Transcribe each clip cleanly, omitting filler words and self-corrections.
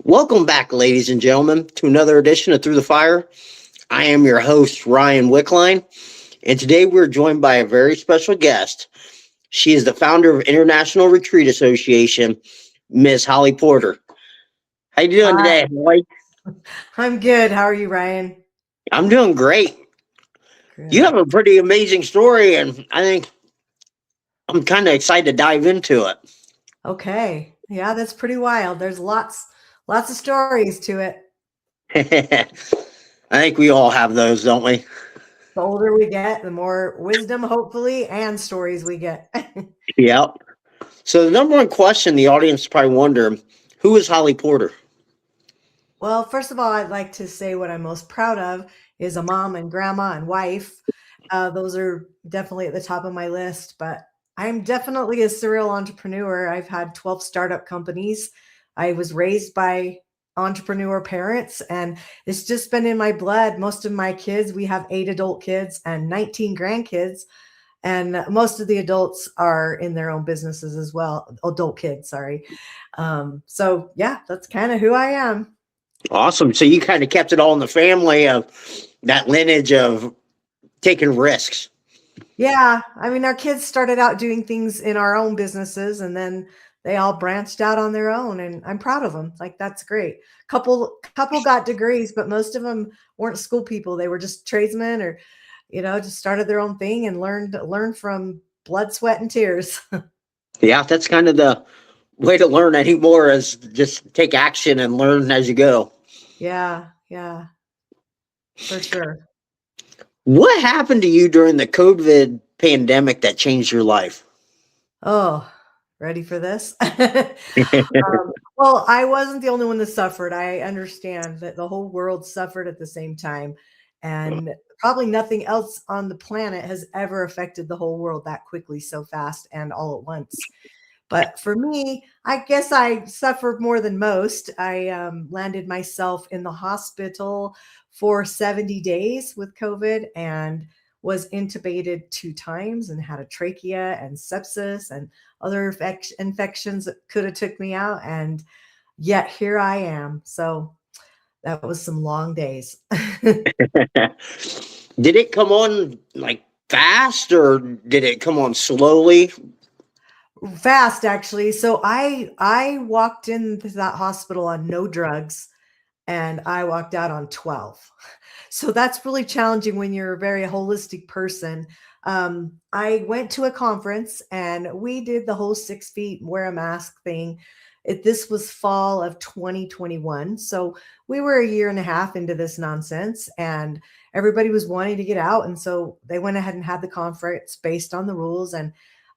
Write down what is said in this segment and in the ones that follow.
Welcome back, ladies and gentlemen, to another edition of Through the Fire. I am your host, Ryan Wickline, and today we're joined by a very special guest. She is the founder of International Retreat Association, Miss Holly Porter. How you doing Hi, today, Holly? I'm good. How are you, Ryan? I'm doing great. You have Good. a pretty amazing story, and I think I'm kind of excited to dive into Okay. Yeah, that's pretty wild. There's lots of stories to it. it. I think we all have those, don't we? The older we get, the more wisdom, hopefully, and stories we get. Yep. So the number one question the audience probably wonder, who is Holly Porter? Well, first of all, I'd like to say what I'm most proud of is a mom and grandma and wife. Those are definitely at the top of my list, but I'm definitely a serial entrepreneur. I've had 12 startup companies. I was raised by entrepreneur parents, and it's just been in my blood. Most of my kids, we have 8 adult kids and 19 grandkids, and most of the adults are in their own businesses as well. Adult kids, sorry. So, yeah, that's kind of who I am. Awesome. So you kind of kept it all in the family of that lineage of taking risks. Yeah, I mean, our kids started out doing things in our own businesses, and then they all branched out on their own, and I'm proud of them. Like, that's great. Couple got degrees, but most of them weren't school people. They were just tradesmen, or just started their own thing and learned from blood, sweat, and tears. Yeah, that's kind of the way to learn anymore is just take action and learn as you go. Yeah, yeah, for sure. What happened to you during the COVID pandemic that changed your life? Oh, ready for this? Well, I wasn't the only one that suffered. I understand that the whole world suffered at the same time, and probably nothing else on the planet has ever affected the whole world that quickly, so fast, and all at once. But for me, I guess I suffered more than most. I landed myself in the hospital for 70 days with COVID and was intubated 2 times and had a trachea and sepsis and other infections that could have took me out. And yet here I am. So that was some long days. Did it come on like fast or did it come on slowly? Fast, actually. So I walked into that hospital on no drugs, and I walked out on 12. So that's really challenging when you're a very holistic person. I went to a conference and we did the whole 6 feet, wear a mask thing. This was fall of 2021. So we were a year and a half into this nonsense, and everybody was wanting to get out. And so they went ahead and had the conference based on the rules. And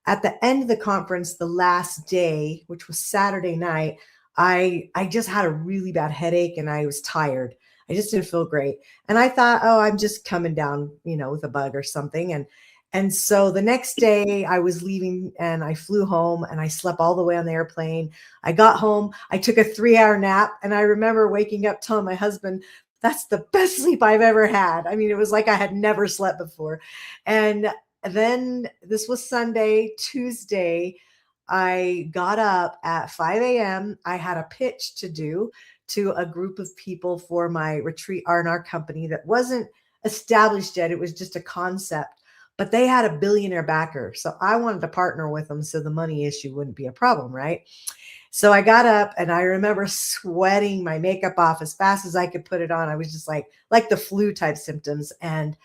at the end of the conference, the last day, which was Saturday night, I just had a really bad headache and I was tired. I just didn't feel great. And I thought, oh, I'm just coming down, with a bug or something. And so the next day I was leaving and I flew home and I slept all the way on the airplane. I got home, I took a 3 hour nap, and I remember waking up telling my husband, that's the best sleep I've ever had. I mean, it was like I had never slept before. And then this was Sunday, Tuesday. I got up at 5 a.m. I had a pitch to do to a group of people for my retreat R&R company that wasn't established yet. It was just a concept, but they had a billionaire backer. So I wanted to partner with them so the money issue wouldn't be a problem, right? So I got up and I remember sweating my makeup off as fast as I could put it on. I was just like the flu type symptoms. And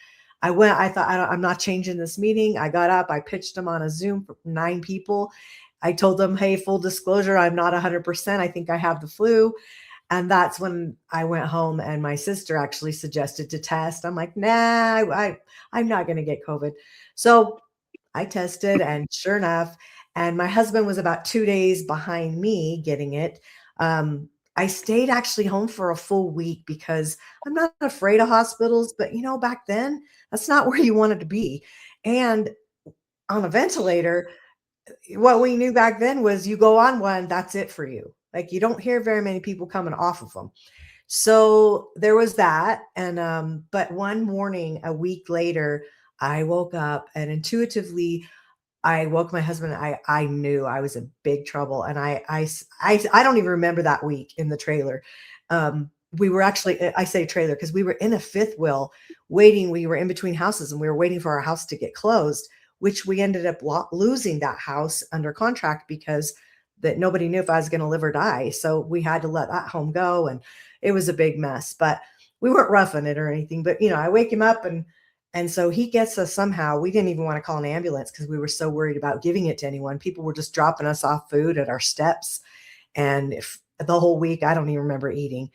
I thought, I'm not changing this meeting. I got up, I pitched them on a Zoom for 9 people. I told them, hey, full disclosure, I'm not 100%. I think I have the flu. And that's when I went home and my sister actually suggested to test. I'm like, nah, I'm not going to get COVID. So I tested, and sure enough, and my husband was about 2 days behind me getting it. I stayed actually home for a full week because I'm not afraid of hospitals, but back then, that's not where you wanted to be. And on a ventilator, what we knew back then was you go on one, that's it for you. Like, you don't hear very many people coming off of them. So there was that. And but one morning, a week later, I woke up and intuitively I woke my husband. I knew I was in big trouble, and I don't even remember that week in the trailer. We were actually, I say trailer because we were in a fifth wheel waiting. We were in between houses, and we were waiting for our house to get closed, which we ended up losing that house under contract because that nobody knew if I was going to live or die. So we had to let that home go, and it was a big mess. But we weren't roughing it or anything. But I wake him up, and so he gets us somehow. We didn't even want to call an ambulance because we were so worried about giving it to anyone. People were just dropping us off food at our steps. And if the whole week, I don't even remember eating.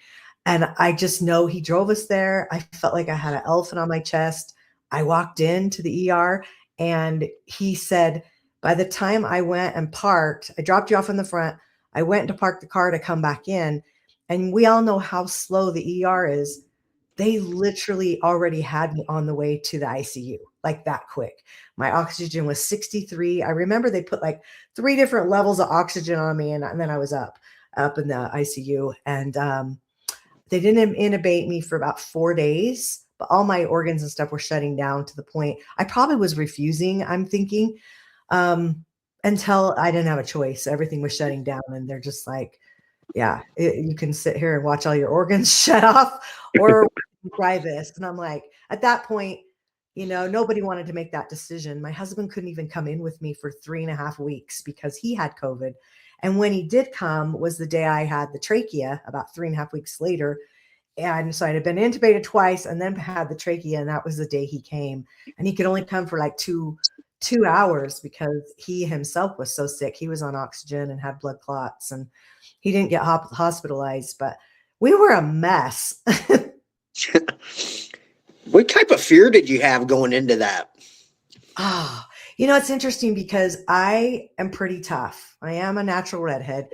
And I just know he drove us there. I felt like I had an elephant on my chest. I walked into the ER and he said, by the time I went and parked, I dropped you off in the front. I went to park the car to come back in. And we all know how slow the ER is. They literally already had me on the way to the ICU, like that quick. My oxygen was 63. I remember they put like 3 different levels of oxygen on me, and then I was up in the ICU. And they didn't intubate me for about 4 days, but all my organs and stuff were shutting down to the point I probably was refusing, I'm thinking, until I didn't have a choice. Everything was shutting down, and they're just like, yeah, you can sit here and watch all your organs shut off, or try this. And I'm like, at that point, nobody wanted to make that decision. My husband couldn't even come in with me for 3.5 weeks because he had COVID. And when he did come was the day I had the trachea, about 3.5 weeks later. And so I had been intubated twice and then had the trachea. And that was the day he came. And he could only come for like two hours because he himself was so sick. He was on oxygen and had blood clots, and he didn't get hospitalized, but we were a mess. What type of fear did you have going into that? It's interesting because I am pretty tough. I am a natural redhead,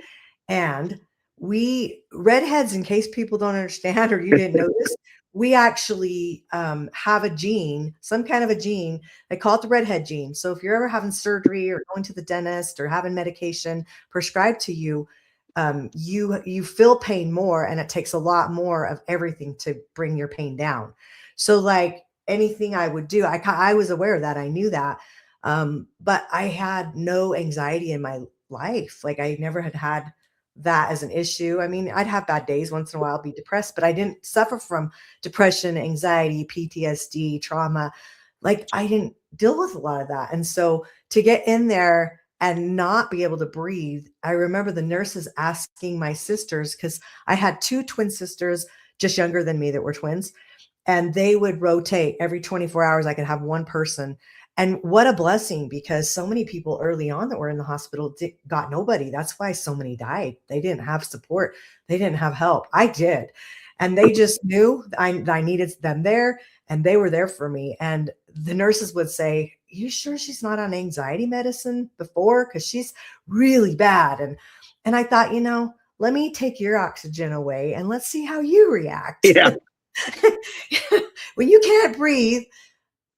and we redheads, in case people don't understand or you didn't notice, we actually have a gene, some kind of a gene. They call it the redhead gene. So if you're ever having surgery or going to the dentist or having medication prescribed to you, you feel pain more, and it takes a lot more of everything to bring your pain down. So like anything I would do, I was aware of that. I knew that. But I had no anxiety in my life. Like I never had that as an issue. I mean, I'd have bad days once in a while, be depressed, but I didn't suffer from depression, anxiety, PTSD, trauma. Like I didn't deal with a lot of that. And so to get in there and not be able to breathe, I remember the nurses asking my sisters, because I had 2 twin sisters just younger than me that were twins, and they would rotate every 24 hours. I could have one person. And what a blessing, because so many people early on that were in the hospital got nobody. That's why so many died. They didn't have support. They didn't have help. I did. And they just knew I needed them there, and they were there for me. And the nurses would say, you sure she's not on anxiety medicine before? Because she's really bad. And I thought, let me take your oxygen away and let's see how you react. Yeah. When you can't breathe,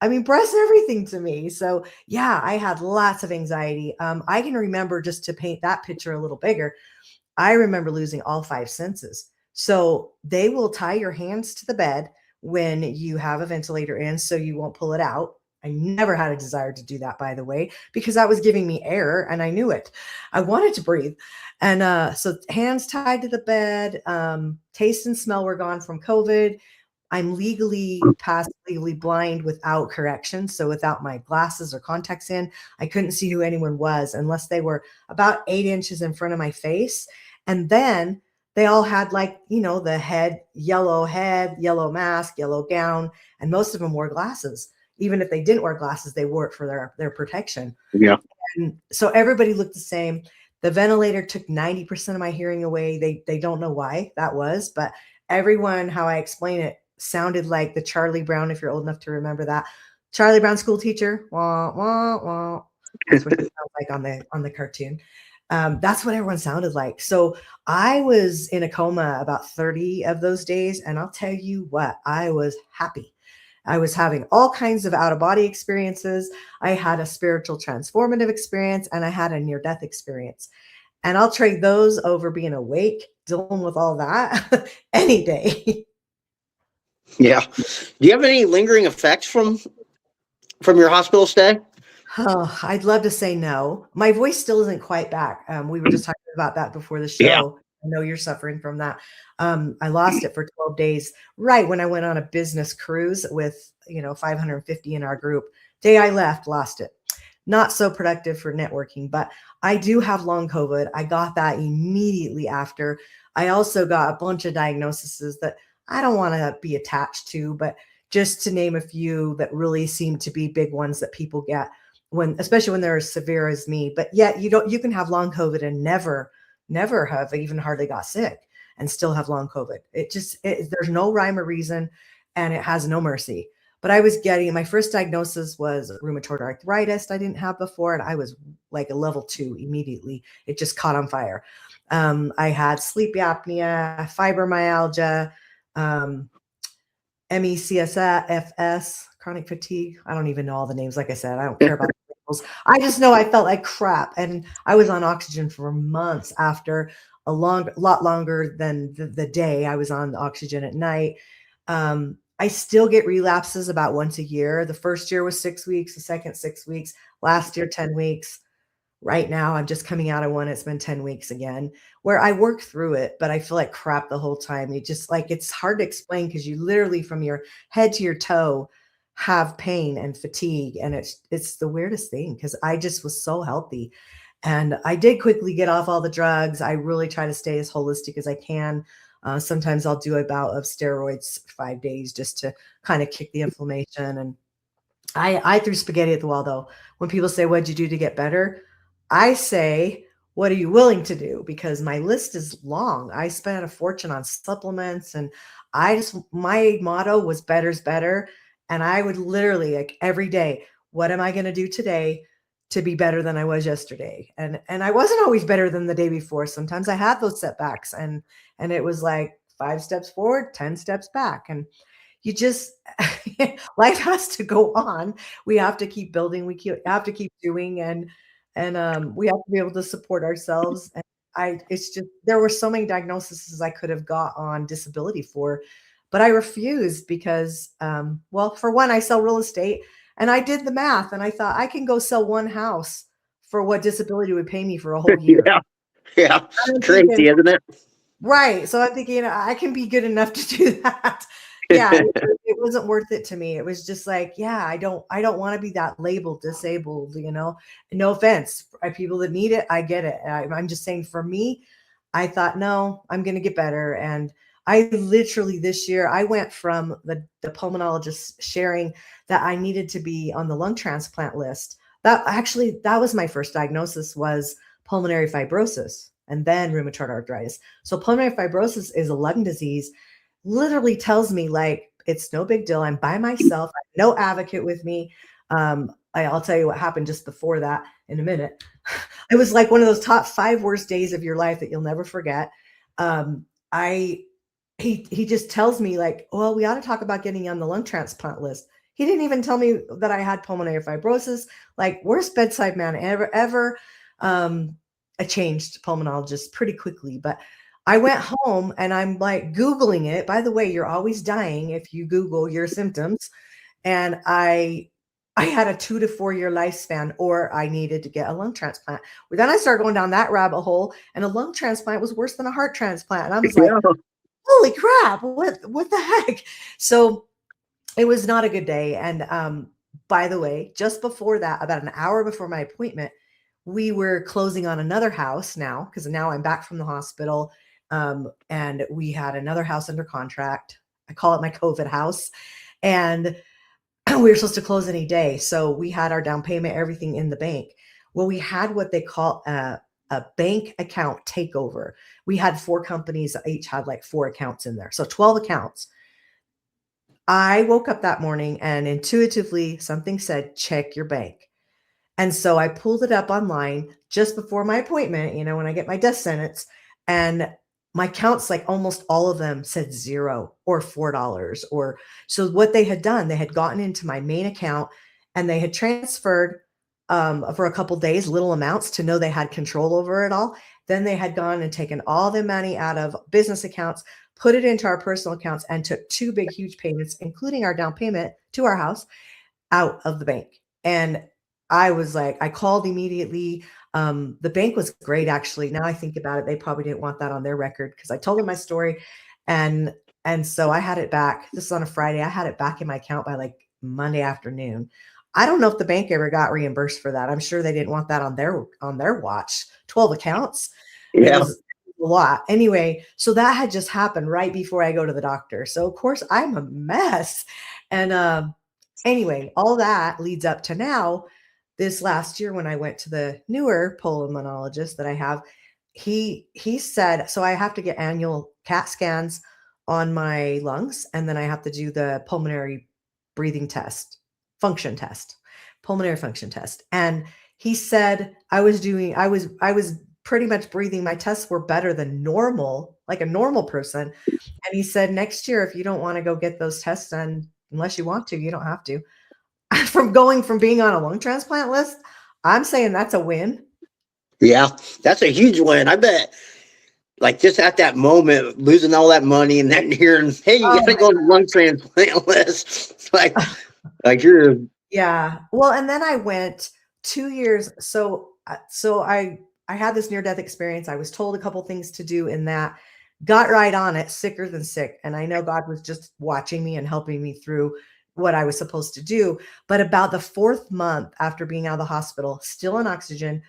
I mean, breath's everything to me. So yeah, I had lots of anxiety. I can remember, just to paint that picture a little bigger, I remember losing all 5 senses. So they will tie your hands to the bed when you have a ventilator in so you won't pull it out. I never had a desire to do that, by the way, because that was giving me air and I knew it. I wanted to breathe. And so hands tied to the bed, taste and smell were gone from COVID. I'm past legally blind without correction. So without my glasses or contacts in, I couldn't see who anyone was unless they were about 8 inches in front of my face. And then they all had the yellow mask, yellow gown, and most of them wore glasses. Even if they didn't wear glasses, they wore it for their protection. Yeah. And so everybody looked the same. The ventilator took 90% of my hearing away. They don't know why that was, but everyone, how I explain it, sounded like the Charlie Brown, if you're old enough to remember that. Charlie Brown school teacher. Wah, wah, wah. That's what it sounds like on the cartoon. That's what everyone sounded like. So I was in a coma about 30 of those days. And I'll tell you what, I was happy. I was having all kinds of out-of-body experiences. I had a spiritual transformative experience, and I had a near-death experience. And I'll trade those over being awake, dealing with all that any day. Yeah. Do you have any lingering effects from your hospital stay? Oh, I'd love to say no. My voice still isn't quite back. We were just talking about that before the Yeah. show. I know you're suffering from that. I lost it for 12 days, right when I went on a business cruise with, 550 in our group. Day I left, lost it. Not so productive for networking, but I do have long COVID. I got that immediately after. I also got a bunch of diagnoses that I don't want to be attached to, but just to name a few that really seem to be big ones that people get when, especially when they're as severe as me. But yet you can have long COVID and never have even hardly got sick and still have long COVID. There's no rhyme or reason, and it has no mercy. But I was getting, my first diagnosis was rheumatoid arthritis I didn't have before, and I was like a level 2 immediately. It just caught on fire. I had sleep apnea, fibromyalgia, um, MECSFS, chronic fatigue. I don't even know all the names. Like I said, I don't care about the labels. I just know I felt like crap. And I was on oxygen for months after a lot longer than the day I was on oxygen at night. I still get relapses about once a year. The first year was 6 weeks, the second 6 weeks, last year, 10 weeks. Right now, I'm just coming out of one. It's been 10 weeks again, where I work through it, but I feel like crap the whole time. You just like, it's hard to explain because you literally from your head to your toe have pain and fatigue. And it's the weirdest thing because I just was so healthy. And I did quickly get off all the drugs. I really try to stay as holistic as I can. Sometimes I'll do a bout of steroids 5 days just to kind of kick the inflammation. And I threw spaghetti at the wall though. When people say, "What'd you do to get better?" I say, "What are you willing to do?" Because my list is long. I spent a fortune on supplements, and my motto was better's better. And I would literally like every day, what am I going to do today to be better than I was yesterday? And I wasn't always better than the day before. Sometimes I had those setbacks, and it was like 5 steps forward, 10 steps back. And you just life has to go on. We have to keep building. Have to keep doing, and we have to be able to support ourselves. And it's just there were so many diagnoses I could have got on disability for, but I refused because, well, for one, I sell real estate, and I did the math, and I thought I can go sell one house for what disability would pay me for a whole year. Yeah. Yeah. I'm thinking, Crazy, isn't it? right. So I'm thinking I can be good enough to do that. Yeah, it wasn't worth it to me. It was just like, yeah, I don't want to be that labeled disabled. No offense. People that need it, I get it. I'm just saying for me, I thought, no, I'm going to get better. And I literally this year, I went from the pulmonologist sharing that I needed to be on the lung transplant list. That was my first diagnosis was pulmonary fibrosis and then rheumatoid arthritis. So pulmonary fibrosis is a lung disease. Literally tells me like it's no big deal. I'm by myself. I have no advocate with me. I'll tell you what happened just before that in a minute. It was like one of those top 5 worst days of your life that you'll never forget. I he just tells me like, well, we ought to talk about getting on the lung transplant list. He didn't even tell me that I had pulmonary fibrosis. Like worst bedside man ever. I changed pulmonologist pretty quickly, but I went home and I'm like Googling it. By the way, you're always dying if you Google your symptoms. And I had a 2 to 4 year lifespan, or I needed to get a lung transplant. Well, then I started going down that rabbit hole, and a lung transplant was worse than a heart transplant. And I was like, Yeah. holy crap, what the heck? So it was not a good day. And by the way, just before that, about an hour before my appointment, we were closing on another house now because now I'm back from the hospital. And we had another house under contract. I call it my COVID house. And we were supposed to close any day. So we had our down payment, everything in the bank. Well, we had what they call a bank account takeover. We had 4 companies that each had like 4 accounts in there. So 12 accounts. I woke up that morning and intuitively something said, check your bank. And so I pulled it up online just before my appointment, when I get my death sentence, and my counts, like almost all of them said 0 or $4 or so what they had done, they had gotten into my main account and they had transferred for a couple days, little amounts to know they had control over it all. Then they had gone and taken all the money out of business accounts, put it into our personal accounts, and took 2 huge payments, including our down payment to our house, out of the bank. And I was like, I called immediately. The bank was great, actually. Now I think about it, they probably didn't want that on their record because I told them my story, and so I had it back. This is on a Friday. I had it back in my account by like Monday afternoon. I don't know if the bank ever got reimbursed for that. I'm sure they didn't want that on their watch. 12 accounts. It Yeah. was a lot. Anyway, so that had just happened right before I go to the doctor. So of course I'm a mess. And anyway, all that leads up to now. This last year when I went to the newer pulmonologist that I have, he said, so I have to get annual CAT scans on my lungs, and then I have to do the pulmonary breathing test, function test, pulmonary function test. And he said I was pretty much breathing. My tests were better than normal, like a normal person. And he said, next year, if you don't want to go get those tests done, unless you want to, you don't have to. From going from being on a lung transplant list, I'm saying that's a win. Yeah. That's a huge win. I bet. Like just at that moment, losing all that money and then hearing, "Hey, you Oh got to go on the lung transplant list." It's like you're, yeah. Well, and then I went 2 years. So I had this near death experience. I was told a couple things to do in that, got right on it, sicker than sick. And I know God was just watching me and helping me through what I was supposed to do. But about the 4th month after being out of the hospital, still on oxygen,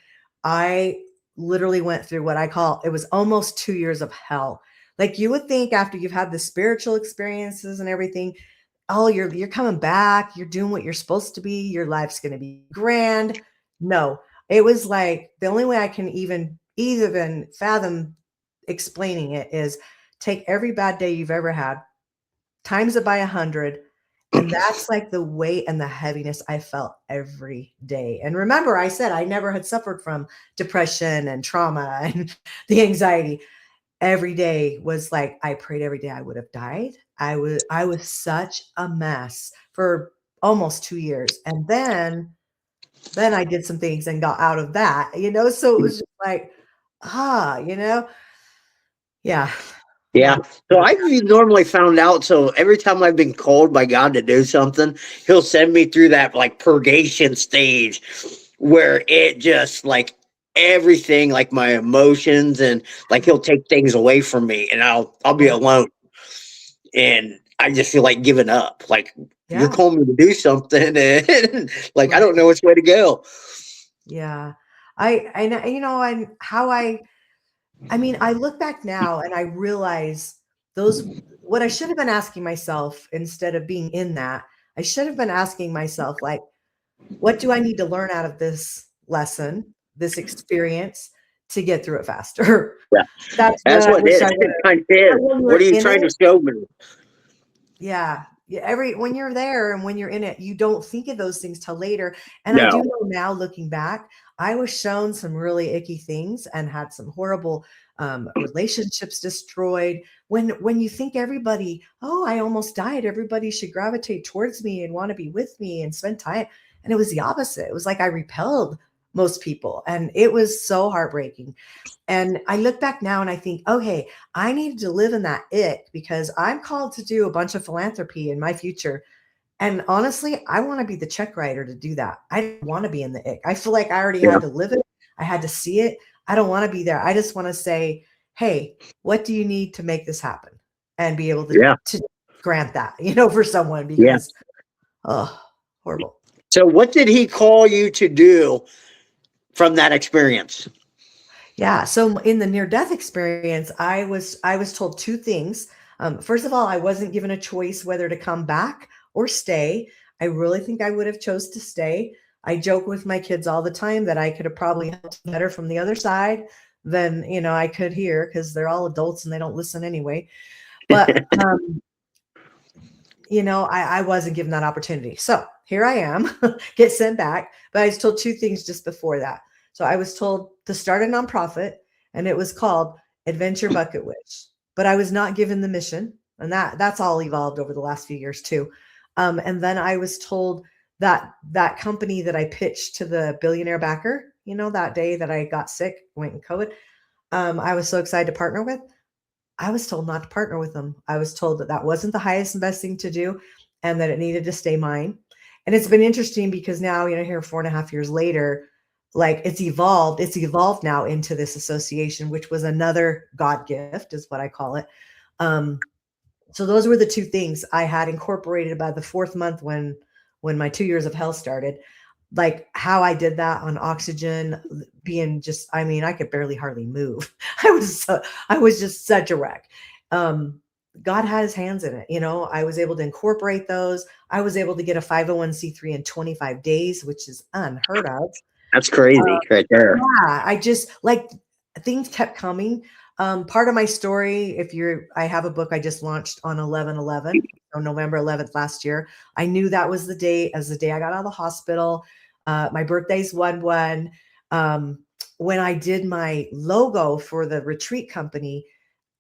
I literally went through what I call, it was almost 2 years of hell. Like you would think after you've had the spiritual experiences and everything, oh, you're coming back, you're doing what you're supposed to be, your life's going to be grand. No, it was like the only way I can even fathom explaining it is take every bad day you've ever had, times it by 100, and that's like the weight and the heaviness I felt every day. And remember, I said I never had suffered from depression and trauma and the anxiety. Every day was like I prayed every day I would have died. I was such a mess for almost 2 years. And then I did some things and got out of that. So it was just like, ah, you know? Yeah. yeah. Not So good. I've normally found out. So every time I've been called by God to do something, He'll send me through that like purgation stage where it just like everything, like my emotions, and like He'll take things away from me, and I'll be Yeah. alone, and I just feel like giving up. Like you're Yeah. calling me to do something, and like I Right. don't know which way to go. Yeah. I know, and how I mean, I look back now and I realize those what I should have been asking myself instead of being in that, I should have been asking myself, like, what do I need to learn out of this lesson, this experience to get through it faster? Yeah, That's what that's I what wish I it would have. kind of But is. when What you're are you in trying to it, show me? yeah. Yeah, when you're there and when you're in it, you don't think of those things till later. And I do No. know now, looking back, I was shown some really icky things and had some horrible relationships destroyed. When you think everybody, oh, I almost died, everybody should gravitate towards me and want to be with me and spend time. And it was the opposite. It was like I repelled most people, and it was so heartbreaking. And I look back now and I think, okay, I needed to live in that it because I'm called to do a bunch of philanthropy in my future. And honestly, I want to be the check writer to do that. I don't want to be in the ick. I feel like I already Yeah. had to live it. I had to see it. I don't want to be there. I just want to say, hey, what do you need to make this happen? And be able Yeah. to grant that, for someone Yeah. because, oh, horrible. So what did He call you to do from that experience? Yeah. So in the near death experience, I was told two things. First of all, I wasn't given a choice whether to come back or stay. I really think I would have chose to stay. I joke with my kids all the time that I could have probably helped better from the other side than I could here because they're all adults and they don't listen anyway. But I wasn't given that opportunity. So here I am, get sent back. But I was told two things just before that. So I was told to start a nonprofit, and it was called Adventure Bucket Wish. But I was not given the mission, and that's all evolved over the last few years too. And then I was told that that company that I pitched to the billionaire backer, that day that I got sick, went in COVID, I was so excited to partner with. I was told not to partner with them. I was told that that wasn't the highest and best thing to do and that it needed to stay mine. And it's been interesting because now, here 4.5 years later, like it's evolved now into this association, which was another God gift, is what I call it. So those were the two things I had incorporated about the fourth month when my 2 years of hell started. Like how I did that on oxygen, being just, I mean, I could hardly move. I was just such a wreck. God had his hands in it. I was able to incorporate those. I was able to get a 501c3 in 25 days, which is unheard of. That's crazy right there. Yeah, I just like things kept coming. Part of my story, I have a book I just launched on 11/11, on November 11th last year. I knew that was the day I got out of the hospital. My birthday's 1/1. When I did my logo for the retreat company,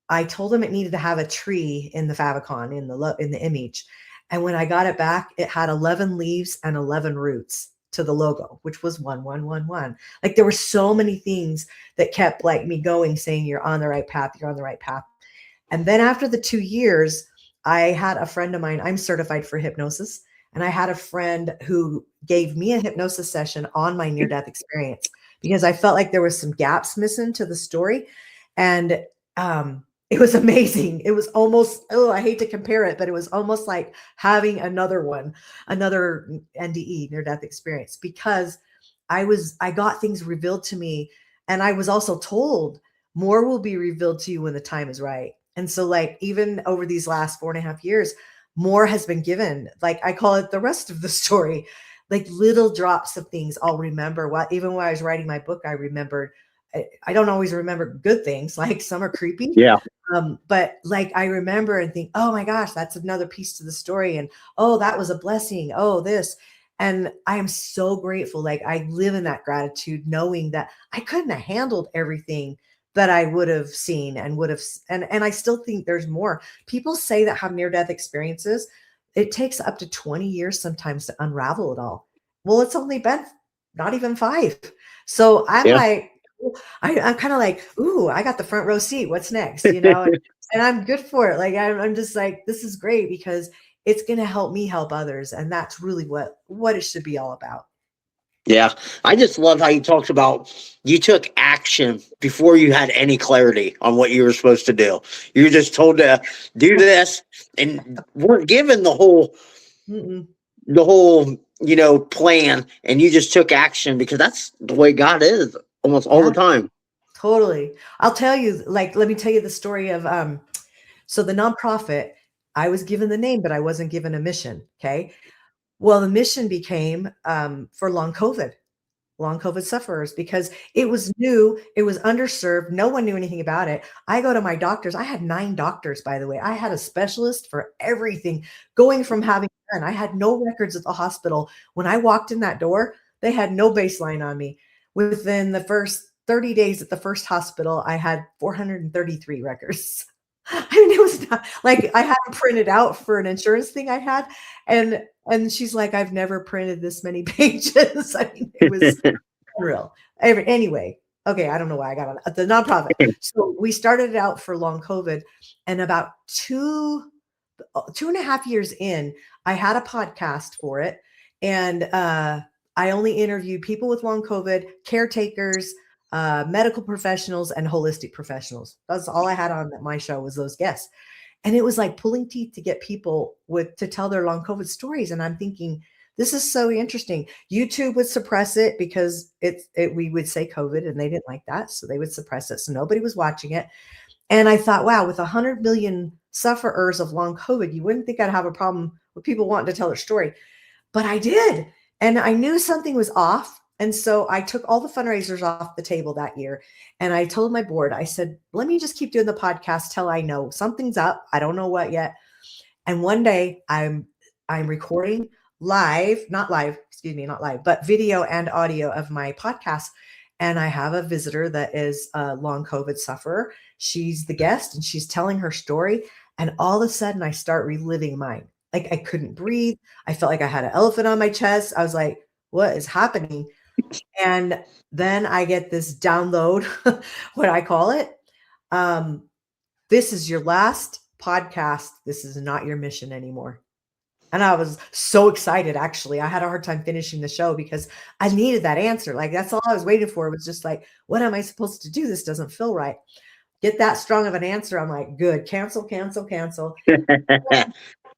I told them it needed to have a tree in the favicon in the image. And when I got it back, it had 11 leaves and 11 roots to the logo, which was 1111. Like there were so many things that kept like me going, saying you're on the right path, you're on the right path. And then after the 2 years, I had a friend of mine, I'm certified for hypnosis, and I had a friend who gave me a hypnosis session on my near-death experience because I felt like there was some gaps missing to the story. And it was amazing. It was almost, I hate to compare it, but it was almost like having another NDE, near-death experience, because I got things revealed to me. And I was also told more will be revealed to you when the time is right. And so like, even over these last 4.5 years, more has been given. Like I call it the rest of the story, like little drops of things I'll remember. Even when I was writing my book, I remembered. I don't always remember good things. Like some are creepy. Yeah. But like I remember and think, oh my gosh, that's another piece to the story. And oh, that was a blessing. Oh, this. And I am so grateful. Like I live in that gratitude, knowing that I couldn't have handled everything that I would have seen and and I still think there's more. People say that have near-death experiences, it takes up to 20 years sometimes to unravel it all. Well, it's only been not even 5. So I'm Yeah. like, I'm kind of like, ooh, I got the front row seat. What's next? And I'm good for it. Like I'm just like, this is great because it's going to help me help others, and that's really what it should be all about. Yeah. I just love how you talked about you took action before you had any clarity on what you were supposed to do. You were just told to do this and weren't given Mm-mm. the whole, plan, and you just took action because that's the way God is almost all the Yeah, time. totally. I'll tell you, like, let me tell you the story of so the nonprofit, I was given the name, but I wasn't given a mission. Okay. Well, the mission became for long COVID sufferers, because it was new, it was underserved, no one knew anything about it. I go to my doctors. I had 9 doctors, by the way. I had a specialist for everything, going from having none. I had no records at the hospital. When I walked in that door, they had no baseline on me. Within the first 30 days at the first hospital, I had 433 records. I mean, it was not like I had them printed out for an insurance thing I had. And she's like, I've never printed this many pages. I mean, it was unreal. Anyway, okay, I don't know why I got on the nonprofit. So we started it out for long COVID, and about 2.5 years in, I had a podcast for it, and I only interviewed people with long COVID, caretakers, medical professionals, and holistic professionals. That's all I had on my show, was those guests. And it was like pulling teeth to get people to tell their long COVID stories. And I'm thinking, this is so interesting. YouTube would suppress it because we would say COVID, and they didn't like that. So they would suppress it. So nobody was watching it. And I thought, wow, with 100 million sufferers of long COVID, you wouldn't think I'd have a problem with people wanting to tell their story. But I did. And I knew something was off. And so I took all the fundraisers off the table that year. And I told my board, I said, let me just keep doing the podcast till I know something's up. I don't know what yet. And one day I'm recording not live, but video and audio of my podcast. And I have a visitor that is a long COVID sufferer. She's the guest and she's telling her story. And all of a sudden I start reliving mine. Like I couldn't breathe. I felt like I had an elephant on my chest. I was like, what is happening? And then I get this download, what I call it. This is your last podcast. This is not your mission anymore. And I was so excited, actually. I had a hard time finishing the show because I needed that answer. Like, that's all I was waiting for was just like, what am I supposed to do? This doesn't feel right. Get that strong of an answer. I'm like, good, cancel, cancel, cancel.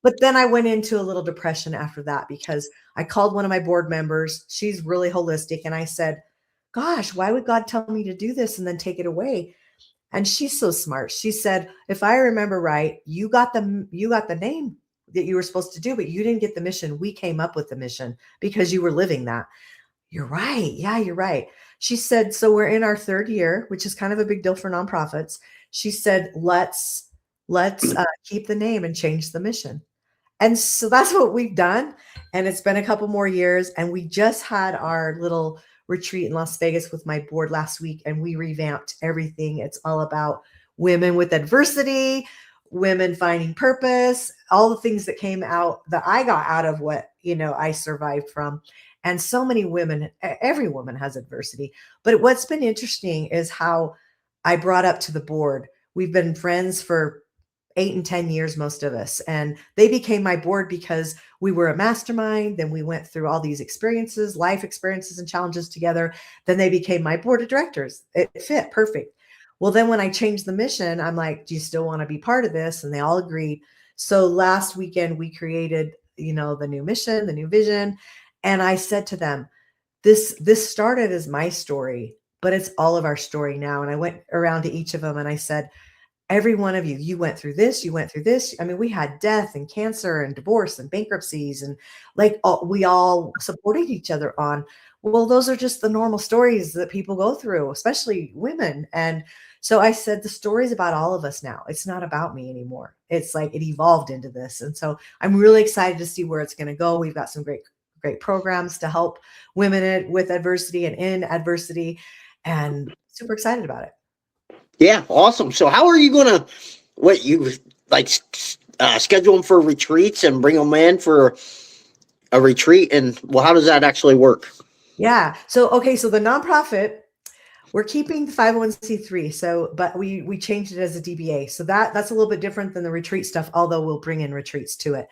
But then I went into a little depression after that because I called one of my board members. She's really holistic. And I said, gosh, why would God tell me to do this and then take it away? And she's so smart. She said, if I remember right, you got the name that you were supposed to do, but you didn't get the mission. We came up with the mission because you were living that. You're right. Yeah, you're right. She said, so we're in our third year, which is kind of a big deal for nonprofits. She said, let's keep the name and change the mission. And so that's what we've done. And it's been a couple more years. And we just had our little retreat in Las Vegas with my board last week, and we revamped everything. It's all about women with adversity, women finding purpose, all the things that came out that I got out of what, I survived from. And so many women, every woman has adversity. But what's been interesting is how I brought up to the board. We've been friends for 8 and 10 years, most of us. And they became my board because we were a mastermind. Then we went through all these experiences, life experiences and challenges together. Then they became my board of directors. It fit perfect. Well, then when I changed the mission, I'm like, do you still want to be part of this? And they all agreed. So last weekend we created, the new mission, the new vision. And I said to them, this started as my story, but it's all of our story now. And I went around to each of them and I said, every one of you went through this, you went through this. I mean, we had death and cancer and divorce and bankruptcies, and like we all supported each other on, well, those are just the normal stories that people go through, especially women. And so I said, the story's about all of us now. It's not about me anymore. It's like it evolved into this. And so I'm really excited to see where it's going to go. We've got some great programs to help women with adversity and in adversity, and super excited about it. Yeah, awesome. So how are you gonna what you like schedule them for retreats and bring them in for a retreat? And well, how does that actually work? Yeah. So, okay. So the nonprofit, we're keeping the 501c3. So, but we changed it as a DBA. So that's a little bit different than the retreat stuff, although we'll bring in retreats to it.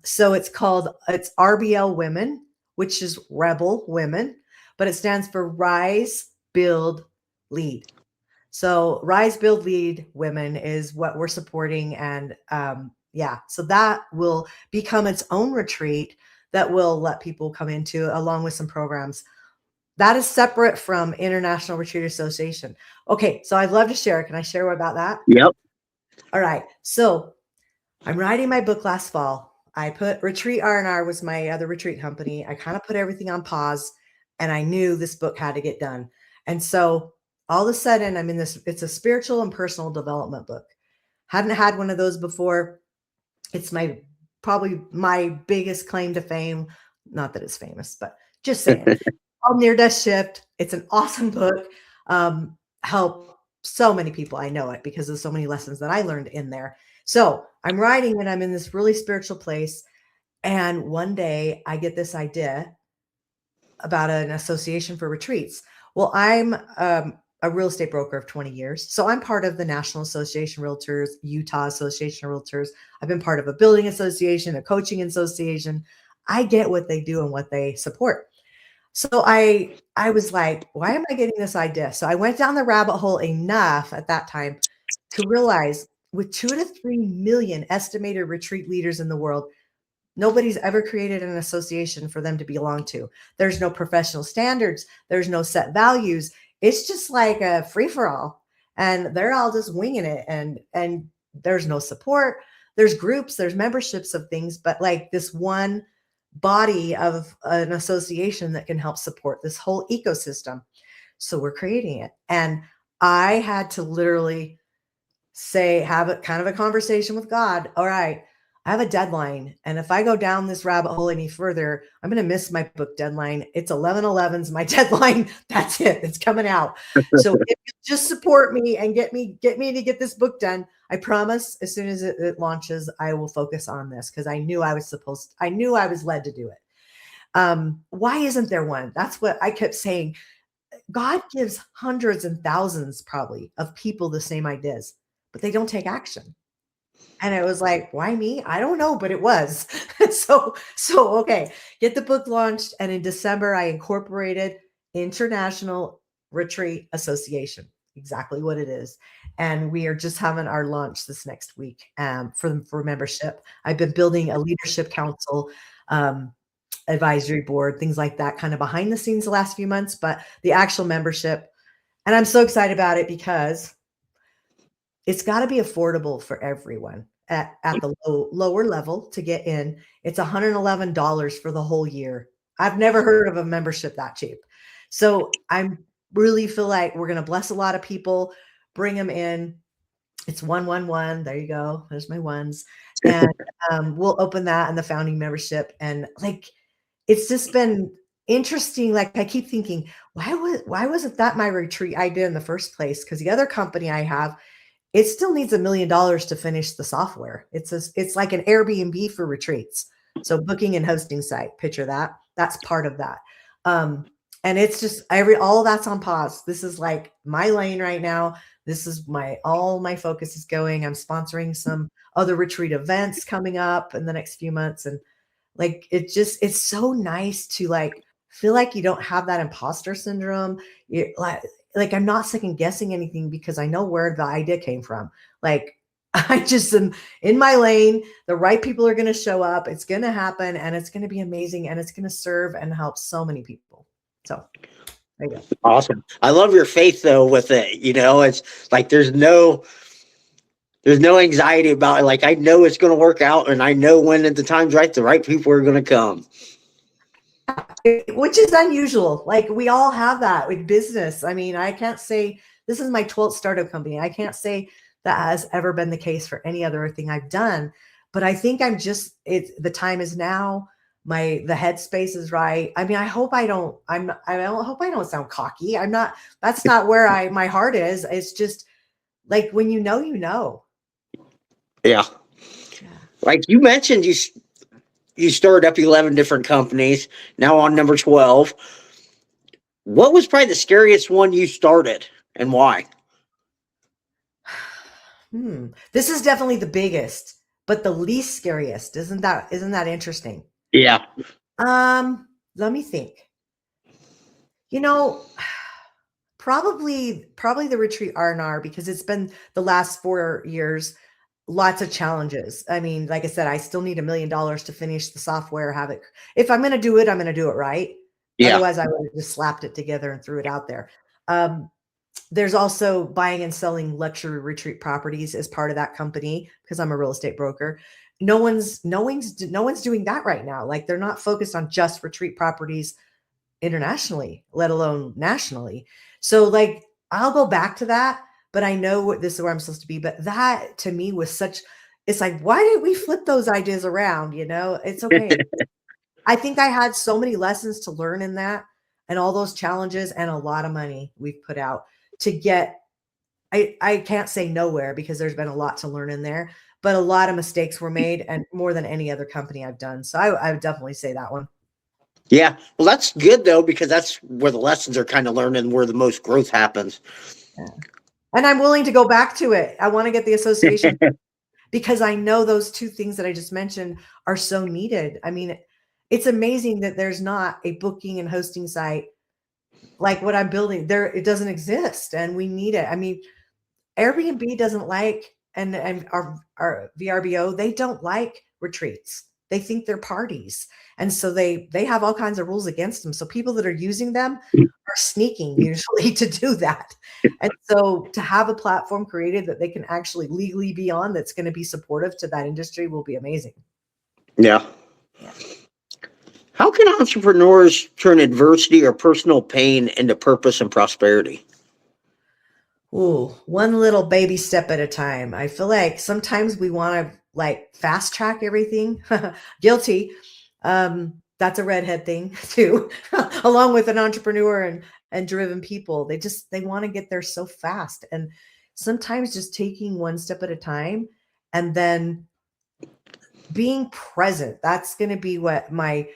So it's RBL Women, which is Rebel Women, but it stands for Rise, Build, Lead. So Rise, Build, Lead Women is what we're supporting. And yeah, so that will become its own retreat that will let people come into, along with some programs. That is separate from International Retreat Association. Okay, so I'd love to share. Can I share about that? Yep. All right. So I'm writing my book last fall. I put Retreat R&R was my other retreat company. I kind of put everything on pause, and I knew this book had to get done. And so all of a sudden I'm in this, it's a spiritual and personal development book. Hadn't had one of those before. It's probably my biggest claim to fame. Not that it's famous, but just saying. Called Near Death Shift. It's an awesome book. Help so many people. I know it because of so many lessons that I learned in there. So I'm writing and I'm in this really spiritual place. And one day I get this idea about an association for retreats. Well, I'm a real estate broker of 20 years. So I'm part of the National Association of Realtors, Utah Association of Realtors. I've been part of a building association, a coaching association. I get what they do and what they support. So I was like, why am I getting this idea? So I went down the rabbit hole enough at that time to realize with 2 to 3 million estimated retreat leaders in the world, nobody's ever created an association for them to belong to. There's no professional standards. There's no set values. It's just like a free for all, and they're all just winging it. And there's no support. There's groups, there's memberships of things, but like this one body of an association that can help support this whole ecosystem. So we're creating it. And I had to literally have a kind of a conversation with God. All right, I have a deadline. And if I go down this rabbit hole any further, I'm going to miss my book deadline. It's 11/11's my deadline. That's it. It's coming out. So if you just support me and get me to get this book done, I promise as soon as it launches, I will focus on this because I knew I was led to do it. Why isn't there one? That's what I kept saying. God gives hundreds and thousands probably of people the same ideas, but they don't take action. And it was like, why me? I don't know, but it was. Okay, get the book launched. And in December, I incorporated International Retreat Association, exactly what it is. And we are just having our launch this next week for membership. I've been building a leadership council, advisory board, things like that, kind of behind the scenes the last few months, but the actual membership. And I'm so excited about it because it's got to be affordable for everyone at the lower level to get in. It's $111 for the whole year. I've never heard of a membership that cheap. So I'm really feel like we're going to bless a lot of people, bring them in. It's 111. There you go. There's my ones. And we'll open that and the founding membership. And like, it's just been interesting. Like I keep thinking, why wasn't that my retreat idea in the first place? Because the other company I have, it still needs $1 million to finish the software. It's like an Airbnb for retreats. So booking and hosting site, picture that. That's part of that. And it's just all that's on pause. This is like my lane right now. This is all my focus is going. I'm sponsoring some other retreat events coming up in the next few months. And like, it's so nice to like, feel like you don't have that imposter syndrome. You like I'm not second guessing anything because I know where the idea came from. Like I just am in my lane. The right people are going to show up. It's going to happen and it's going to be amazing and it's going to serve and help so many people. So there you go. Awesome. I love your faith though with it. It's like there's no anxiety about it. Like I know it's going to work out, and I know when at the time's right, the right people are going to come. Which is unusual. Like we all have that with business. I mean, I can't say this is my 12th startup company. I can't say that has ever been the case for any other thing I've done, but I think the time is now. The headspace is right. I mean, I hope I don't sound cocky. I'm not, that's not where my heart is. It's just like, when you know. Yeah. Like you mentioned, you started up 11 different companies, now on number 12. What was probably the scariest one you started and why? This is definitely the biggest, but the least scariest. Isn't that interesting? Yeah. Let me think. You know, probably the retreat R&R, because it's been the last 4 years, lots of challenges. I mean, like I said, I still need $1 million to finish the software, have it. If I'm going to do it, I'm going to do it right. Yeah. Otherwise, I would have just slapped it together and threw it out there. There's also buying and selling luxury retreat properties as part of that company because I'm a real estate broker. No one's doing that right now. Like they're not focused on just retreat properties internationally, let alone nationally. So like I'll go back to that, but I know this is where I'm supposed to be. But that to me was it's like, why did we flip those ideas around? It's okay. I think I had so many lessons to learn in that and all those challenges and a lot of money we've put out to get, I can't say nowhere because there's been a lot to learn in there, but a lot of mistakes were made and more than any other company I've done. So I would definitely say that one. Yeah. Well, that's good though, because that's where the lessons are kind of learned and where the most growth happens. Yeah. And I'm willing to go back to it. I want to get the association because I know those two things that I just mentioned are so needed. I mean, it's amazing that there's not a booking and hosting site like what I'm building there. It doesn't exist and we need it. I mean, Airbnb doesn't like, and our VRBO, they don't like retreats. They think they're parties. And so they have all kinds of rules against them. So people that are using them are sneaking usually to do that. And so to have a platform created that they can actually legally be on that's going to be supportive to that industry will be amazing. Yeah. How can entrepreneurs turn adversity or personal pain into purpose and prosperity? Ooh, one little baby step at a time. I feel like sometimes we want to like fast track everything. Guilty. That's a redhead thing too, along with an entrepreneur and driven people. They want to get there so fast. And sometimes just taking one step at a time and then being present. That's going to be what my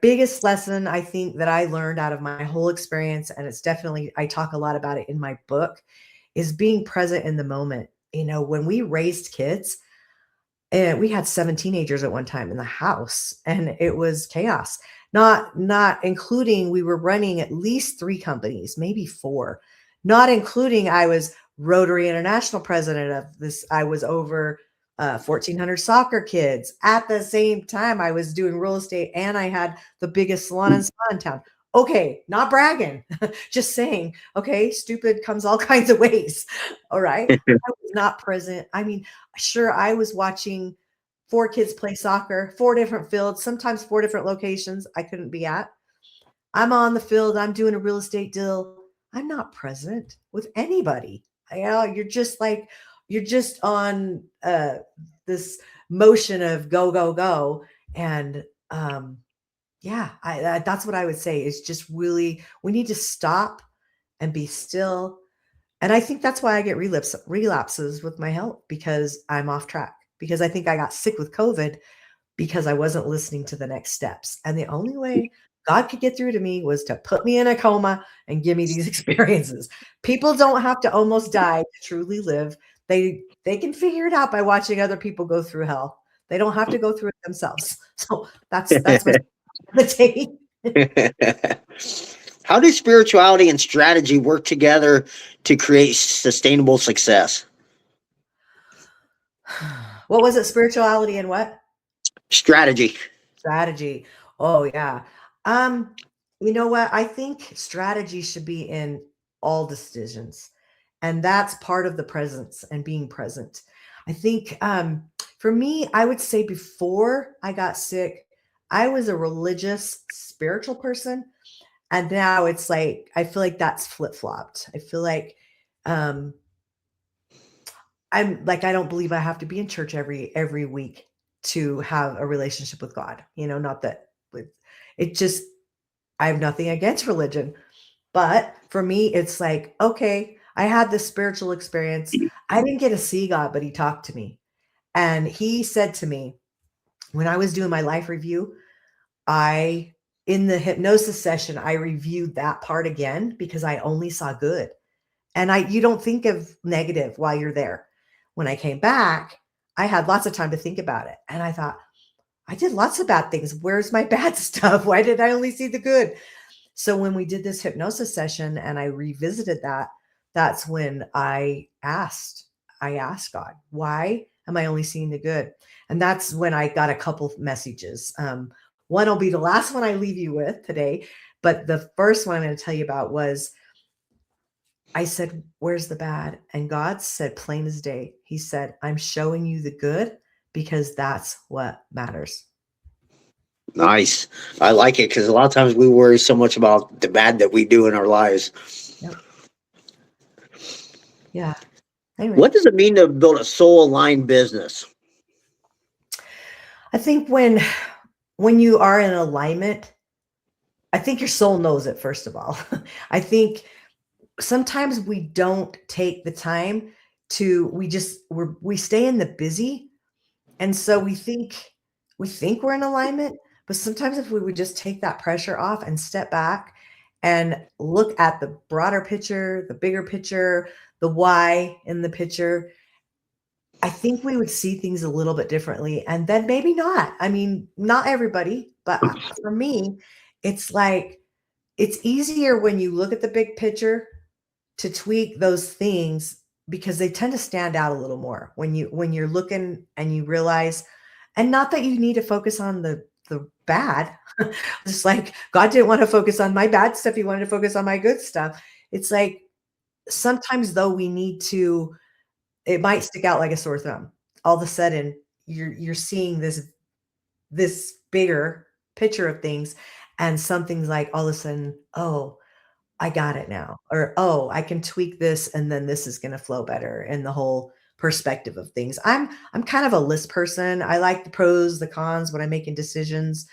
biggest lesson I think that I learned out of my whole experience. And it's definitely, I talk a lot about it in my book, is being present in the moment. When we raised kids, And we had 7 teenagers at one time in the house, and it was chaos. Not including we were running at least 3 companies, maybe 4. Not including I was Rotary International president of this. I was over 1,400 soccer kids. At the same time, I was doing real estate, and I had the biggest salon and spa in town. Okay, not bragging, just saying, okay, stupid comes all kinds of ways. All right. I was not present. I mean, sure, I was watching 4 kids play soccer, 4 different fields, sometimes 4 different locations I couldn't be at. I'm on the field, I'm doing a real estate deal. I'm not present with anybody. You're just like, you're just on this motion of go, go, go. And yeah, that's what I would say is just really, we need to stop and be still. And I think that's why I get relapses with my health, because I'm off track, because I think I got sick with COVID because I wasn't listening to the next steps. And the only way God could get through to me was to put me in a coma and give me these experiences. People don't have to almost die to truly live. They can figure it out by watching other people go through hell. They don't have to go through it themselves. So that's my take. How do spirituality and strategy work together to create sustainable success? What was it? Spirituality and what? Strategy. Strategy. Oh yeah. Um, you know what? I think strategy should be in all decisions. And that's part of the presence and being present. I think for me, I would say before I got sick, I was a religious, spiritual person. And now it's like I feel like that's flip-flopped. I feel like um I'm like, I don't believe I have to be in church every week to have a relationship with God. Not that with it just I have nothing against religion, but for me it's like, okay, I had this spiritual experience. I didn't get to see God, but he talked to me. And he said to me when I was doing my life review, I in the hypnosis session, I reviewed that part again because I only saw good. And you don't think of negative while you're there. When I came back, I had lots of time to think about it. And I thought, I did lots of bad things. Where's my bad stuff? Why did I only see the good? So when we did this hypnosis session and I revisited that, that's when I asked God, why am I only seeing the good? And that's when I got a couple messages. One will be the last one I leave you with today. But the first one I'm going to tell you about was I said, where's the bad? And God said, plain as day. He said, I'm showing you the good because that's what matters. Nice. I like it because a lot of times we worry so much about the bad that we do in our lives. Yep. Yeah. Anyway, What does it mean to build a soul aligned business? I think when you are in alignment, I think your soul knows it, first of all. I think sometimes we don't take the time to we stay in the busy. And so we think we're in alignment, but sometimes if we would just take that pressure off and step back and look at the broader picture, the bigger picture, the why in the picture, I think we would see things a little bit differently. And then maybe not. I mean, not everybody, but for me, it's like it's easier when you look at the big picture to tweak those things because they tend to stand out a little more when you're looking and you realize, and not that you need to focus on the bad. Just like God didn't want to focus on my bad stuff, he wanted to focus on my good stuff. It's like sometimes though we need to, it might stick out like a sore thumb. All of a sudden you're seeing this bigger picture of things, and something's like all of a sudden, oh, I got it now. Or, oh, I can tweak this and then this is going to flow better in the whole perspective of things. I'm kind of a list person. I like the pros, the cons when I'm making decisions.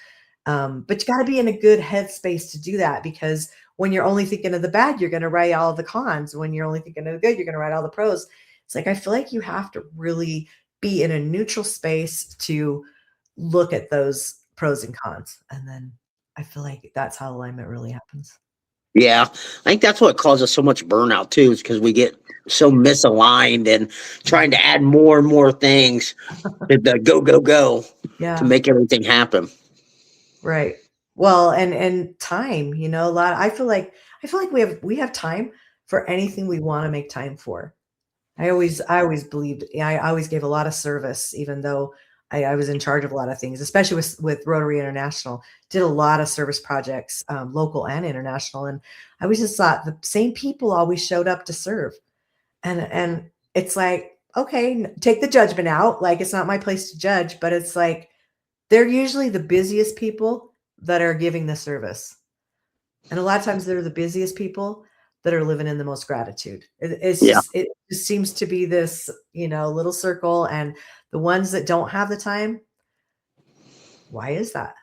But you got to be in a good headspace to do that, because when you're only thinking of the bad, you're going to write all the cons. When you're only thinking of the good, you're going to write all the pros. It's like I feel like you have to really be in a neutral space to look at those pros and cons. And then I feel like that's how alignment really happens. Yeah, I think that's what causes so much burnout too, is because we get so misaligned and trying to add more and more things to the go, go, go to Yeah. make everything happen. Right. Well, and time, a lot. I feel like we have time for anything we want to make time for. I always believed, yeah, I always gave a lot of service, even though I was in charge of a lot of things, especially with Rotary International. Did a lot of service projects, local and international, and I always just thought the same people always showed up to serve, and it's like, okay, take the judgment out. Like, it's not my place to judge, but it's like they're usually the busiest people that are giving the service. And a lot of times they're the busiest people that are living in the most gratitude. Yeah, It just seems to be this, little circle. And the ones that don't have the time, why is that?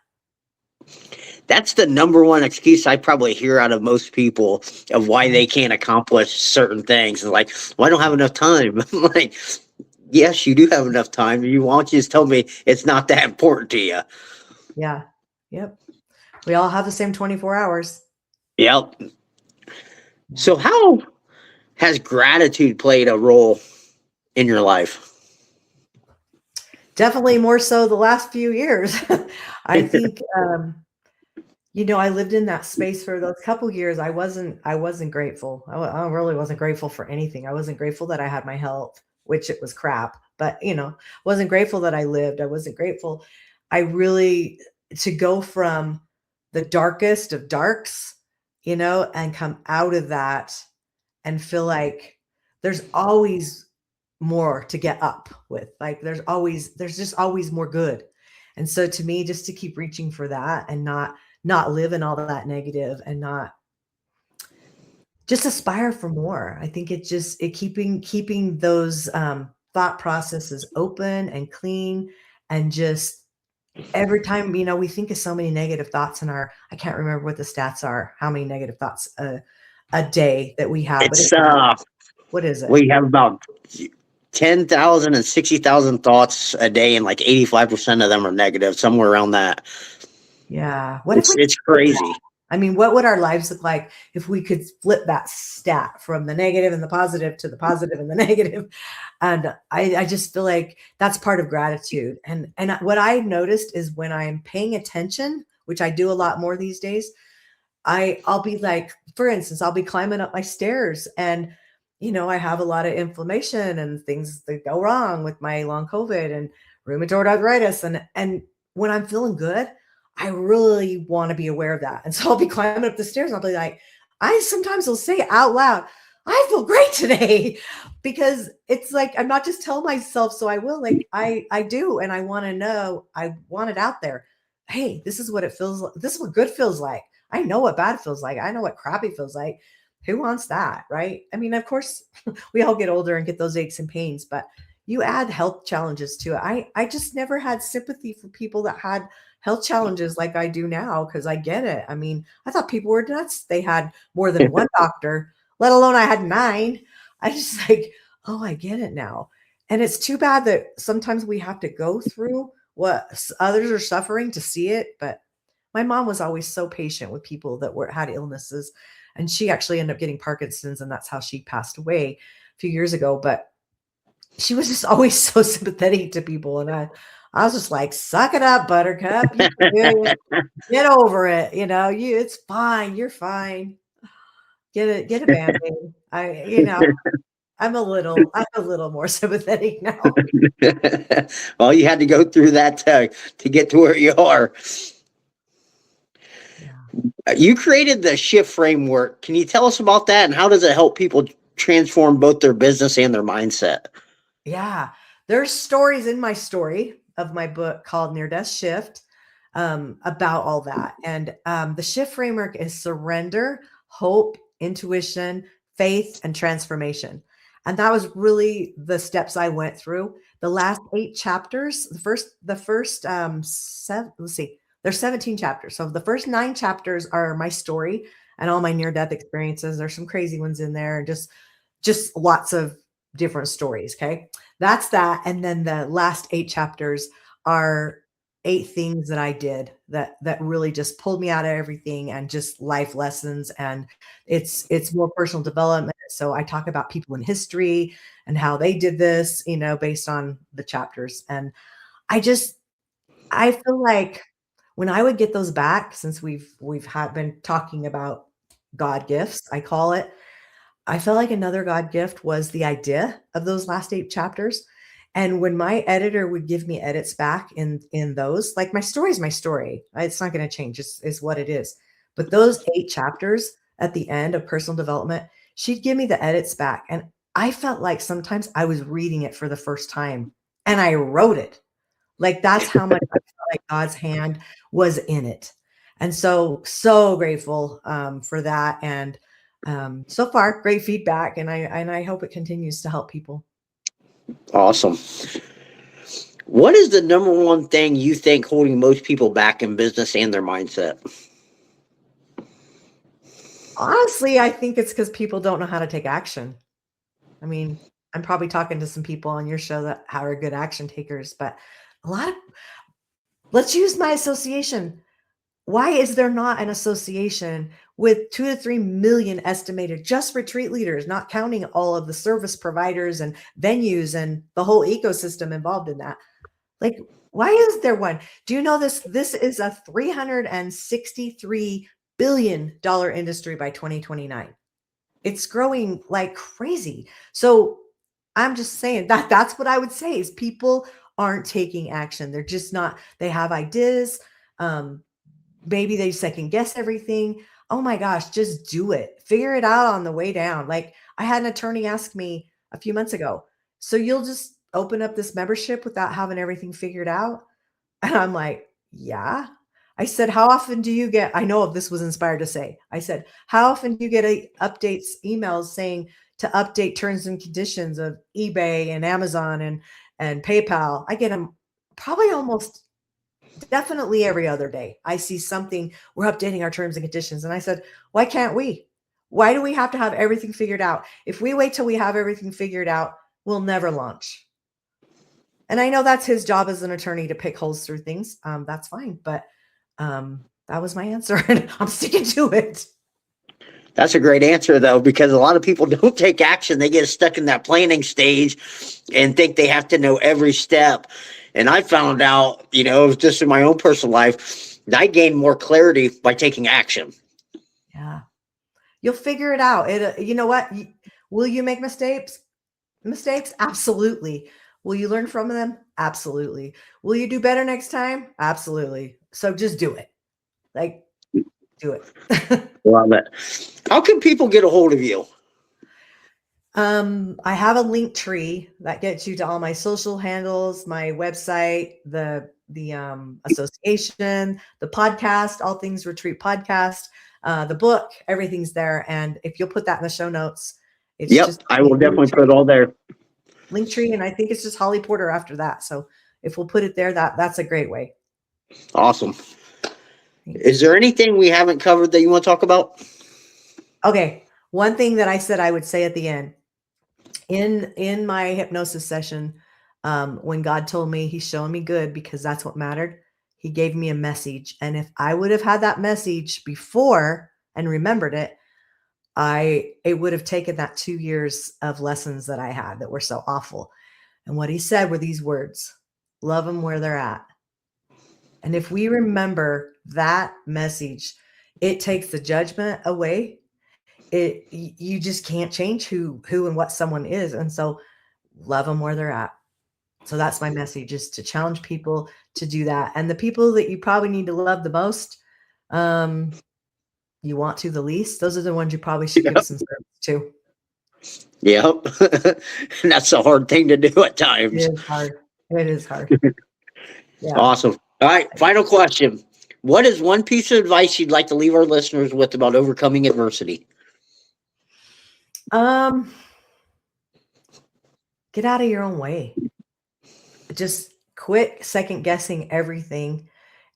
that's the number one excuse I probably hear out of most people of why Yeah. they can't accomplish certain things. It's like, well, I don't have enough time. I'm like, yes, you do have enough time. You want you just tell me it's not that important to you. Yeah. Yep. We all have the same 24 hours. Yep. Yeah. So how has gratitude played a role in your life? Definitely more so the last few years. I think, I lived in that space for those couple years. I wasn't grateful. I really wasn't grateful for anything. I wasn't grateful that I had my health, which it was crap, but wasn't grateful that I lived. I wasn't grateful. I really to go from the darkest of darks, and come out of that and feel like there's always more to get up with. Like there's just always more good. And so to me, just to keep reaching for that and not live in all that negative and not just aspire for more. I think it keeping those thought processes open and clean, and just every time, we think of so many negative thoughts in our, I can't remember what the stats are, how many negative thoughts a day that we have, but It's it's a lot. What is it? we have about 10,000 and 60,000 thoughts a day, and like 85% of them are negative, somewhere around that. Yeah. What if It's we it's could flip that? crazy. I mean, what would our lives look like if we could flip that stat from the negative and the positive to the positive and the negative? And I just feel like that's part of gratitude. And what I noticed is when I'm paying attention, which I do a lot more these days, I'll be like, for instance, I'll be climbing up my stairs and I have a lot of inflammation and things that go wrong with my long COVID and rheumatoid arthritis. And when I'm feeling good, I really want to be aware of that. And so I'll be climbing up the stairs and I'll be like, I sometimes will say out loud, I feel great today, because it's like I'm not just telling myself so I will, like I do, and I want to know, I want it out there. Hey, this is what it feels like. This is what good feels like. I know what bad feels like. I know what crappy feels like. Who wants that, right? I mean, of course, we all get older and get those aches and pains, but you add health challenges to it. I just never had sympathy for people that had health challenges like I do now, because I get it. I mean, I thought people were nuts. They had more than one doctor, let alone I had nine. I just like, oh, I get it now. And it's too bad that sometimes we have to go through what others are suffering to see it. But my mom was always so patient with people that had illnesses, and she actually ended up getting Parkinson's, and that's how she passed away a few years ago. But she was just always so sympathetic to people, and I was just like, "Suck it up, Buttercup. You can do it. Get over it. It's fine. You're fine. Get a band-aid." I'm a little more sympathetic now. Well, you had to go through that to get to where you are. Yeah. You created the shift framework. Can you tell us about that, and how does it help people transform both their business and their mindset? Yeah. There's stories in my story of my book called Near Death Shift, about all that. And the shift framework is surrender, hope, intuition, faith, and transformation. And that was really the steps I went through. The last 8 chapters, the first let's see, there's 17 chapters. So the first 9 chapters are my story and all my near death experiences. There's some crazy ones in there, and just lots of different stories. Okay. That's that. And then the last 8 chapters are 8 things that I did that really just pulled me out of everything and just life lessons, and it's more personal development. So I talk about people in history and how they did this, based on the chapters. And I feel like when I would get those back, since we've had been talking about God gifts, I call it, I felt like another God gift was the idea of those last 8 chapters. And when my editor would give me edits back in those, like, my story is my story. It's not going to change. It's what it is. But those 8 chapters at the end of personal development, she'd give me the edits back. And I felt like sometimes I was reading it for the first time and I wrote it. Like, that's how much I felt like God's hand was in it. And so grateful for that. And so far, great feedback. And I hope it continues to help people. Awesome. What is the number one thing you think holding most people back in business and their mindset? Honestly, I think it's because people don't know how to take action. I mean, I'm probably talking to some people on your show that are good action takers, but let's use my association. Why is there not an association with 2 to 3 million estimated just retreat leaders, not counting all of the service providers and venues and the whole ecosystem involved in that? Like, why is there one? Do you know this? This is a $363 billion industry by 2029. It's growing like crazy. So I'm just saying that's what I would say is people aren't taking action. They're just not, they have ideas. Maybe they second guess everything. Oh my gosh, just do it. Figure it out on the way down. Like, I had an attorney ask me a few months ago, so you'll just open up this membership without having everything figured out? And I'm like, yeah. I said, how often do you get, I know this was inspired to say, I said, how often do you get updates, emails saying to update terms and conditions of eBay and Amazon and PayPal? I get them probably almost definitely every other day. I see something, we're updating our terms and conditions. And I said, why can't we? Why do we have to have everything figured out? If we wait till we have everything figured out, we'll never launch. And I know that's his job as an attorney to pick holes through things. That's fine. But that was my answer. And I'm sticking to it. That's a great answer, though, because a lot of people don't take action. They get stuck in that planning stage and think they have to know every step. And I found out, just in my own personal life, I gained more clarity by taking action. Yeah. You'll figure it out. You know what? Will you make mistakes? Absolutely. Will you learn from them? Absolutely. Will you do better next time? Absolutely. So just do it. Like, do it. Love it. How can people get a hold of you? I have a link tree that gets you to all my social handles, my website, the association, the podcast, All Things Retreat podcast, the book, everything's there. And if you'll put that in the show notes, it's just I will definitely put it all there. Link tree, and I think it's just Holly Porter after that. So if we'll put it there, that's a great way. Awesome. Is there anything we haven't covered that you want to talk about? Okay. One thing that I said I would say at the end, in my hypnosis session, when God told me he's showing me good because that's what mattered, he gave me a message. And if I would have had that message before and remembered it, it would have taken that 2 years of lessons that I had that were so awful. And what he said were these words: love them where they're at. And if we remember that message, it takes the judgment away. You just can't change who and what someone is. And so love them where they're at. So that's my message, is to challenge people to do that. And the people that you probably need to love the most, you want to the least, those are the ones you probably should give some service to. Yep. That's a hard thing to do at times. It is hard. It is hard. Yeah. Awesome. All right. Final question. What is one piece of advice you'd like to leave our listeners with about overcoming adversity? Get out of your own way. Just quit second guessing everything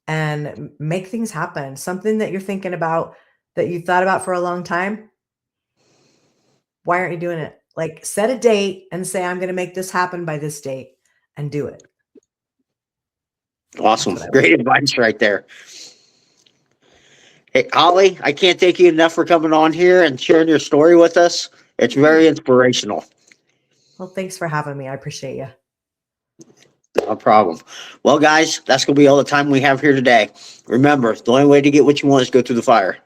and make things happen. Something that you're thinking about, that you've thought about for a long time. Why aren't you doing it? Like, set a date and say, I'm going to make this happen by this date, and do it. Awesome. what I would. Great advice right there. Hey, Holly, I can't thank you enough for coming on here and sharing your story with us. It's very inspirational. Well, thanks for having me. I appreciate you. No problem. Well, guys, that's going to be all the time we have here today. Remember, the only way to get what you want is go through the fire.